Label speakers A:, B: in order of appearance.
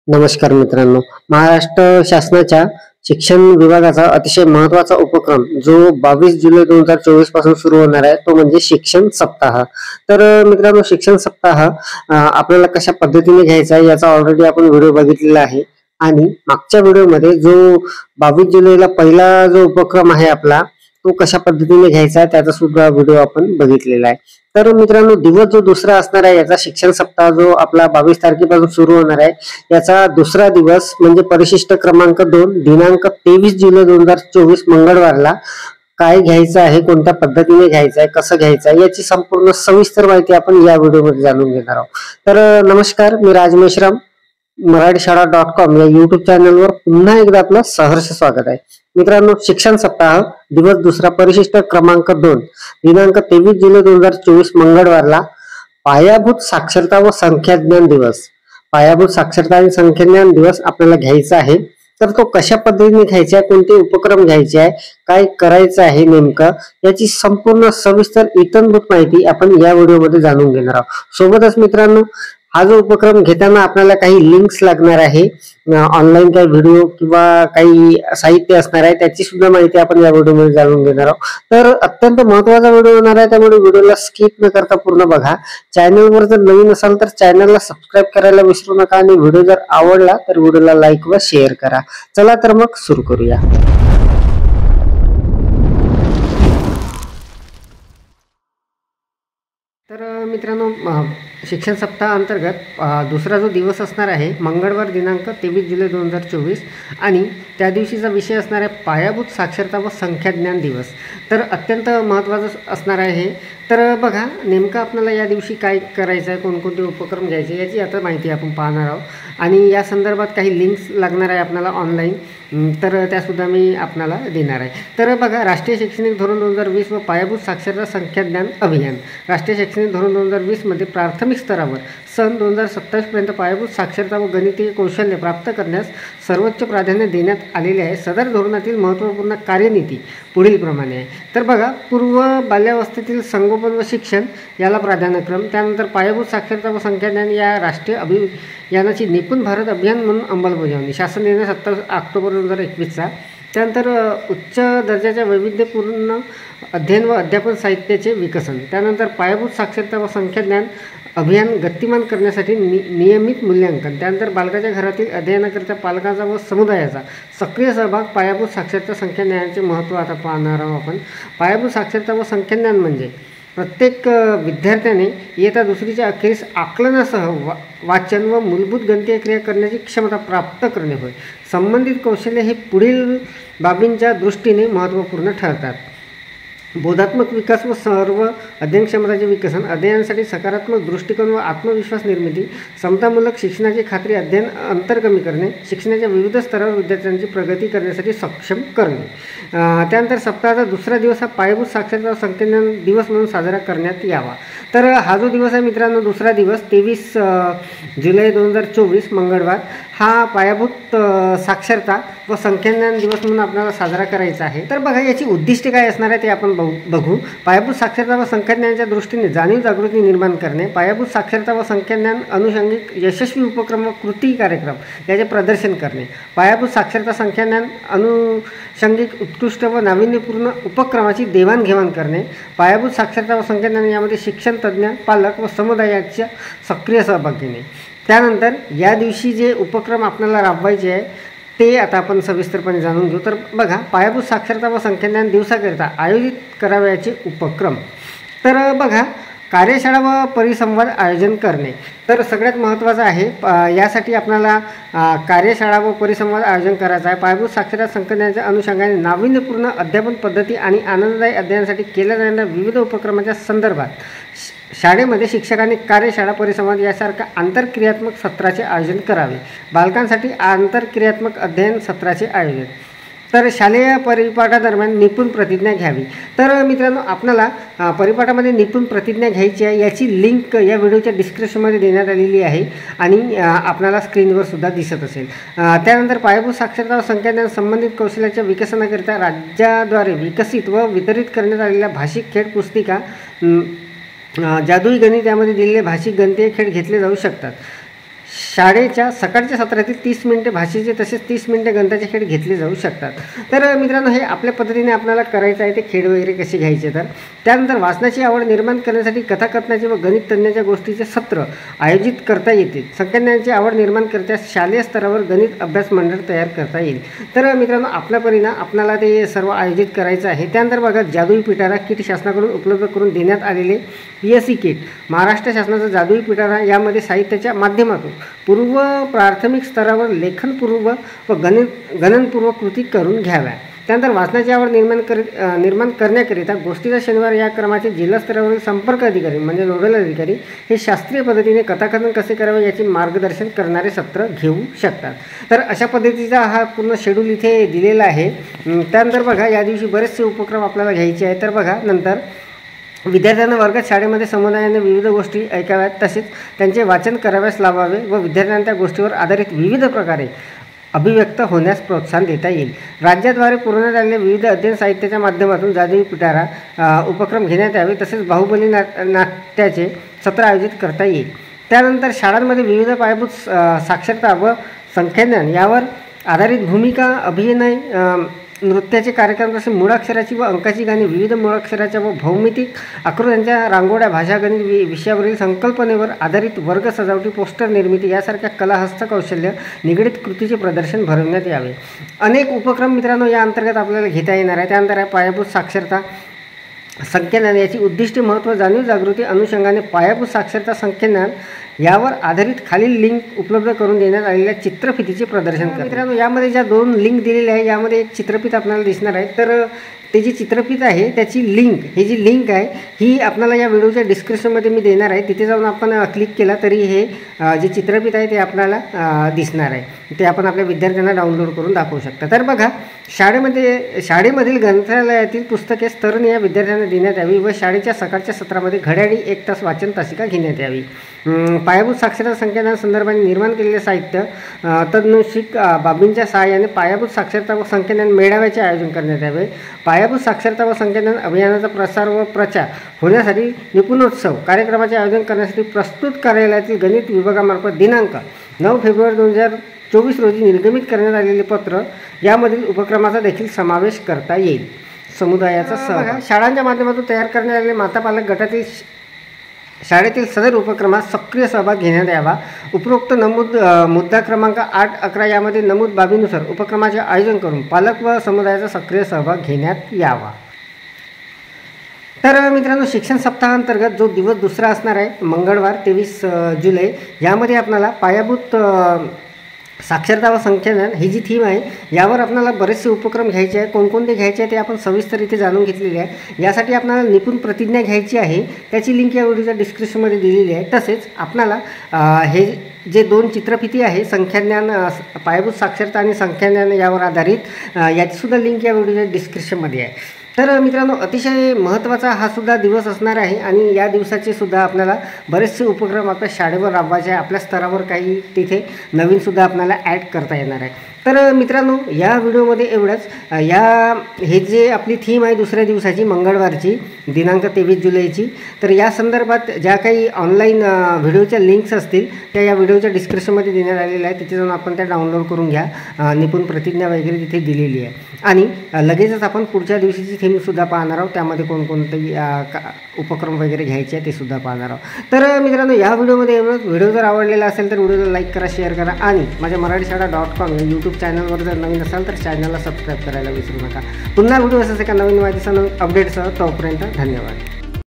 A: नमस्कार मित्रांनो, महाराष्ट्र शासनाच्या शिक्षण विभागाचा अतिशय महत्त्वाचा उपक्रम जो 22 जुलै 2024 पासून सुरू होणार आहे तो म्हणजे शिक्षण सप्ताह. तर मित्रांनो, शिक्षण सप्ताह आपल्याला कशा पद्धतीने घ्यायचा आहे याचा ऑलरेडी आपण व्हिडिओ बघितलेला आहे. आणि मागच्या व्हिडिओमध्ये जो 22 जुलैला पहिला जो उपक्रम आहे आपला तो कशा पद्धतीने घ्यायचा आहे त्याचा सुद्धा व्हिडिओ आपण बघितलेला आहे. तर मित्रांनो, दिवस जो दुसरा असणार आहे याचा शिक्षण सप्ताह जो आपला 22 तारखेपासून सुरू होणार आहे याचा दुसरा दिवस म्हणजे परिशिष्ट क्रमांक 2 दिनांक 23 जुलै 2024 मंगळवारला काय घ्यायचं आहे, कोणत्या पद्धतीने घ्यायचं आहे, कसं घ्यायचं आहे याची संपूर्ण सविस्तर माहिती आपण या व्हिडिओमध्ये जाणून घेणार आहोत. तर नमस्कार, मी राज मेश्राम, मराठीशाळा.com या युट्यूब चॅनलवर पुन्हा एकदा आपलं सहर्ष स्वागत आहे. मित्रांनो, शिक्षण सप्ताह दिवस दुसरा परिशिष्ट क्रमांक 2 दिनांक 23 जुलै 2024 मंगळवारला पायाभूत साक्षरता व संख्याज्ञान दिवस, पायाभूत साक्षरता आणि संख्याज्ञान दिवस आपल्याला घ्यायचा आहे. तर तो कशा पद्धतीने घ्यायचा आहे, कोणते उपक्रम घ्यायचे आहे, काय करायचं आहे नेमकं याची संपूर्ण सविस्तर इत्थंभूत माहिती आपण या व्हिडिओमध्ये जाणून घेणार आहोत. सोबतच मित्रांनो, हा जो उपक्रम घेताना आपल्याला काही लिंक्स लागणार आहे, ऑनलाईन काही व्हिडिओ किंवा काही साहित्य असणार आहे त्याची सुद्धा माहिती आपण या व्हिडिओमध्ये जाणून घेणार आहोत. तर अत्यंत महत्त्वाचा व्हिडिओ होणार आहे, त्यामुळे व्हिडिओला स्किप न करता पूर्ण बघा. चॅनलवर जर नवीन असाल तर चॅनलला सबस्क्राईब करायला विसरू नका आणि व्हिडिओ जर आवडला तर व्हिडिओला लाईक व शेअर करा. चला तर मग सुरू करूया. तर मित्रांनो, शिक्षण सप्ताह अंतर्गत दुसरा जो दिवस असणार आहे मंगळवार दिनांक 23 जुलै 2024 आणि त्या दिवशीचा विषय असणार आहे पायाभूत साक्षरता व संख्याज्ञान दिवस. तर अत्यंत महत्त्वाचं असणार आहे हे. तर बघा, नेमकं आपल्याला या दिवशी काय करायचं आहे, कोणकोणते उपक्रम घ्यायचे याची आता माहिती आपण पाहणार आहोत. आणि या संदर्भात काही लिंक्स लागणार आहे आपल्याला ऑनलाईन, तर त्यासुद्धा मी आपल्याला देणार आहे. तर बघा, राष्ट्रीय शैक्षणिक धोरण 2020 व पायाभूत साक्षरता संख्याज्ञान अभियान. राष्ट्रीय शैक्षणिक धोरण 2020 मध्ये प्राथमिक स्तरावर सन 2027 पर्यंत पायाभूत साक्षरता व गणितीय कौशल्य प्राप्त करण्यास सर्वोच्च प्राधान्य देण्यात आलेले आहे. सदर धोरणातील महत्त्वपूर्ण कार्यनीती पुढील प्रमाणे आहे. तर बघा, पूर्व बाल्यावस्थेतील संगोपन व शिक्षण याला प्राधान्यक्रम, त्यानंतर पायाभूत साक्षरता व संख्याज्ञान या राष्ट्रीय अभियानाची निपुण भारत अभियान म्हणून अंमलबजावणी, शासन निर्णय 27 ऑक्टोबर 2021चा. त्यानंतर उच्च दर्जाच्या वैविध्यपूर्ण अध्ययन व अध्यापन साहित्याचे विकसन, त्यानंतर पायाभूत साक्षरता व संख्याज्ञान अभियान गतिमान करण्यासाठी नियमित मूल्यांकन, त्यानंतर बालकाच्या घरातील अध्ययनाकरिता पालकांचा व समुदायाचा सक्रिय सहभाग. पायाभूत साक्षरता संख्याज्ञानाचे महत्त्व आता पाहणार आहोत आपण. पायाभूत साक्षरता व संख्याज्ञान म्हणजे प्रत्येक विद्यार्थ्याने इयत्ता दुसरीच्या अखेरीस आकलनासह वाचन व मूलभूत गणितीय क्रिया करण्याची क्षमता प्राप्त करणे होय. संबंधित कौशल्य हे पुढील बाबींच्या दृष्टीने महत्त्वपूर्ण ठरतात. बोधात्मक विकास व सर्व अध्ययन क्षमताचे विकसन, अध्ययनासाठी सकारात्मक दृष्टिकोन व आत्मविश्वास निर्मिती, समतामूलक शिक्षणाची खात्री, अध्ययन अंतर कमी करणे, शिक्षणाच्या विविध स्तरावर विद्यार्थ्यांची प्रगती करण्यासाठी सक्षम करणे. त्यानंतर सप्ताहाचा दुसरा दिवस हा पायाभूत साक्षरता संख्याज्ञान दिवस म्हणून साजरा करण्यात यावा. तर हा जो दिवस आहे मित्रांनो, दुसरा दिवस 23 जुलै 2024 मंगळवार, हा पायाभूत साक्षरता व संख्याज्ञान दिवस म्हणून आपल्याला साजरा करायचा आहे. तर बघा, याची उद्दिष्टे काय असणार आहे ते आपण बघू. पायाभूत साक्षरता व संख्याज्ञानाच्या दृष्टीने जाणीव जागृती निर्माण करणे, पायाभूत साक्षरता व संख्याज्ञान अनुषंगिक यशस्वी उपक्रम व कृती कार्यक्रम याचे प्रदर्शन करणे, पायाभूत साक्षरता संख्याज्ञान अनुषंगिक उत्कृष्ट व नाविन्यपूर्ण उपक्रमाची देवाणघेवाण करणे, पायाभूत साक्षरता व संख्याज्ञान यामध्ये शिक्षण तज्ज्ञ, पालक व समुदायाचा सक्रिय सहभाग घेणे. त्यानंतर या दिवशी जे उपक्रम आपल्याला राबवायचे आहे ते आता आपण सविस्तरपणे जाणून घेऊ. तर बघा, पायाभूत साक्षरता व संख्याज्ञान दिवसाकरिता आयोजित करावयाचे उपक्रम. तर बघा, कार्यशाळा व परिसंवाद आयोजन करणे. तर सगळ्यात महत्त्वाचं आहे, यासाठी आपल्याला कार्यशाळा व परिसंवाद आयोजन करायचं आहे. पायाभूत साक्षरता संख्याज्ञानाच्या अनुषंगाने नाविन्यपूर्ण अध्यापन पद्धती आणि आनंददायी अध्ययनासाठी केल्या जाणाऱ्या विविध उपक्रमांच्या संदर्भात शाळेमध्ये शिक्षकांनी कार्यशाळा, परिसंवाद यासारख्या आंतरक्रियात्मक सत्राचे आयोजन करावे. बालकांसाठी आंतरक्रियात्मक अध्ययन सत्राचे आयोजन. तर शालेय परिपाठादरम्यान निपुण प्रतिज्ञा घ्यावी. तर मित्रांनो, आपल्याला परिपाठामध्ये निपुण प्रतिज्ञा घ्यायची आहे याची लिंक या व्हिडिओच्या डिस्क्रिप्शनमध्ये देण्यात आलेली आहे आणि आपल्याला स्क्रीनवर सुद्धा दिसत असेल. त्यानंतर पायाभूत साक्षरता व संख्याज्ञान संबंधित कौशल्याच्या विकसनाकरिता राज्याद्वारे विकसित व वितरित करण्यात आलेल्या भाषिक खेळ पुस्तिका, जादुई गणित यामध्ये दिलेले भाषिक गणितीय खेळ घेतले जाऊ शकतात. शाळेच्या सकाळच्या सत्रातील 30 मिनिटे भाषेचे तसेच 30 मिनिटे गणिताचे खेळ घेतले जाऊ शकतात। तर मित्रांनो, हे आपल्या पद्धतीने आपल्याला करायचं आहे, ते खेळ वगैरे कसे घ्यायचे। तर त्यानंतर वाचनाची आवड निर्माण करण्यासाठी कथाकथनाचे व गणित तज्ञांच्या गोष्टीचे सत्र आयोजित करता येतील। संख्याज्ञानाची आवड निर्माण करण्यास शालेय स्तरावर गणित अभ्यास मंडळ तयार करता येईल। तर मित्रांनो, आपल्या परीने आपल्याला ते सर्व आयोजित करायचं आहे। त्यानंतर बघा, जादुई पिटारा किट शासनाकडून उपलब्ध करून देण्यात आलेले PSC किट, महाराष्ट्र शासनाचा जादुई पिटारा यामध्ये साहित्याच्या माध्यमातून पूर्व प्राथमिक स्तरावर लेखनपूर्व व गणनपूर्व कृती करून घ्याव्या। त्यानंतर वाचनाची आवड निर्माण करण्याकरिता गोष्टीचा शनिवार या क्रमाचे जिल्हा स्तरावरील संपर्क अधिकारी म्हणजे नोडल अधिकारी हे शास्त्रीय पद्धतीने कथाकथन कसे करावे याचे मार्गदर्शन करणारे सत्र घेऊ शकतात। तर अशा पद्धतीचा हा पूर्ण शेड्यूल इथे दिलेला आहे। त्यानंतर बघा, या दिवशी बरेचसे उपक्रम आपल्याला घ्यायचे आहेत। तर बघा, नंतर विद्यार्थ्यांना वर्गात शाळेमध्ये समुदायाने विविध गोष्टी ऐकाव्यात, तसेच त्यांचे वाचन कराव्यास लावावे व विद्यार्थ्यांना त्या गोष्टीवर आधारित विविध प्रकारे अभिव्यक्त होण्यास प्रोत्साहन देता येईल। राज्याद्वारे पुरवण्यात आलेल्या विविध अध्ययन साहित्याच्या माध्यमातून जादुई पिटारा उपक्रम घेण्यात यावे, तसेच बाहुबली नाट्याचे सत्र आयोजित करता येईल। त्यानंतर शाळांमध्ये विविध पायाभूत साक्षरता व संख्याज्ञान यावर आधारित भूमिका, अभिनय, नृत्याचे कार्यक्रम, तसे मूळाक्षराची व अंकाची गाणी, विविध मूळाक्षराच्या व भौमितिक आकृत्यांच्या रांगोळ्या, भाषा, गणित विषयावरील संकल्पनेवर आधारित वर्ग सजावटी, पोस्टर निर्मिती यासारख्या कला, हस्तकौशल्य निगडित कृतीचे प्रदर्शन भरवण्यात यावे। अनेक उपक्रम मित्रांनो या अंतर्गत आपल्याला घेता येणार आहे। त्यानंतर आहे पायाभूत साक्षरता संख्याज्ञान याची उद्दिष्टे, महत्त्व, जाणीव, जागृती अनुषंगाने पायाभूत साक्षरता संख्याज्ञान यावर आधारित खालील लिंक उपलब्ध करून देण्यात आलेल्या चित्रफितीचे प्रदर्शन करा। मित्रांनो, यामध्ये ज्या 2 लिंक दिलेल्या आहे यामध्ये एक चित्रफित आपल्याला दिसणार आहे। तर ते जी चित्रफित आहे त्याची लिंक, ही जी लिंक आहे ही आपल्याला या व्हिडिओच्या डिस्क्रिप्शनमध्ये मी देणार आहे। तिथे जाऊन आपण क्लिक केला तरी हे जे चित्रफित आहे ते आपल्याला दिसणार आहे। ते आपण आपल्या विद्यार्थ्यांना डाउनलोड करून दाखवू शकता। तर बघा, शाळेमधील ग्रंथालयातील पुस्तके स्तरनीय विद्यार्थ्यांना देण्यात यावी व शाळेच्या सकाळच्या सत्रामध्ये घड्याळी 1 तास वाचन तासिका घेण्यात यावी। पायाभूत साक्षरता संख्याज्ञान संदर्भाने निर्माण केलेले साहित्य तज्ञोचिक बाबींच्या सहाय्याने पायाभूत साक्षरता व संख्याज्ञान मेळाव्याचे आयोजन करण्यात यावे। पायाभूत साक्षरता व संख्याज्ञान अभियानाचा प्रसार व प्रचार होण्यासाठी निपुणोत्सव कार्यक्रमाचे आयोजन करण्यासाठी प्रस्तुत कार्यालयातील गणित विभागामार्फत दिनांक 9 फेब्रुवारी 2024 रोजी निर्गमित करण्यात आलेले पत्र यामधील उपक्रमाचा देखील समावेश करता येईल। समुदायाचा सहभाग, शाळांच्या माध्यमातून तयार करण्यात आलेले माता पालक गटातील शाळेतील सदर उपक्रमात सक्रिय सहभाग घेण्यात यावा। उपरोक्त मुद्दा क्रमांक 8, 11 यामध्ये नमूद बाबीनुसार उपक्रमाचे आयोजन करून पालक व समुदायाचा सक्रिय सहभाग घेण्यात यावा। तर मित्रांनो, शिक्षण सप्ताहांतर्गत जो दिवस दुसरा असणार आहे मंगळवार 23 जुलै, यामध्ये आपल्याला पायाभूत साक्षरता व संख्याज्ञान ही जी थीम आहे यावर आपल्याला बरेचसे उपक्रम घ्यायचे आहे। कोणकोणते घ्यायचे आहे ते आपण सविस्तर इथे जाणून घेतलेले आहे। यासाठी आपल्याला निपुण प्रतिज्ञा घ्यायची आहे, त्याची लिंक या व्हिडिओच्या डिस्क्रिप्शनमध्ये दिलेली आहे। तसेच आपल्याला हे जे 2 चित्रफिती आहे संख्याज्ञान, पायाभूत साक्षरता आणि संख्याज्ञान यावर आधारित, याचीसुद्धा लिंक या व्हिडिओच्या डिस्क्रिप्शनमध्ये आहे। तर मित्रांनो, अतिशय महत्त्वाचा हा सुद्धा दिवस असणार आहे आणि या दिवसाचे सुद्धा आपल्याला बरेचसे उपक्रम आपल्या शाळेवर राबवायचे आहे। आपल्या स्तरावर काही तिथे नवीनसुद्धा आपल्याला ॲड करता येणार आहे। तर मित्रांनो, या व्हिडिओमध्ये एवढंच। हे जे आपली थीम आहे दुसऱ्या दिवसाची मंगळवारची दिनांक 23 जुलैची, तर या संदर्भात ज्या काही ऑनलाईन व्हिडिओच्या लिंक्स असतील त्या या व्हिडिओच्या डिस्क्रिप्शनमध्ये देण्यात आलेल्या आहे। तिथे जाऊन आपण त्या डाउनलोड करून घ्या। निपुण प्रतिज्ञा वगैरे तिथे दिलेली आहे आणि लगेचच आपण पुढच्या दिवशीची थीमसुद्धा पाहणार आहोत। त्यामध्ये कोणकोणते उपक्रम वगैरे घ्यायचे आहे ते सुद्धा पाहणार आहोत। तर मित्रांनो, या व्हिडिओमध्ये एवढंच। व्हिडिओ जर आवडलेला असेल तर व्हिडिओला लाईक करा, शेअर करा आणि माझ्या मराठीशाळा.com या यूट्यूब चॅनलवर जर नवीन असाल तर चॅनलला सबस्क्राईब करायला विसरू नका। पुन्हा व्हिडिओ असाच एका नवीन माहितीसह, नवीन अपडेटसह, तोपर्यंत धन्यवाद।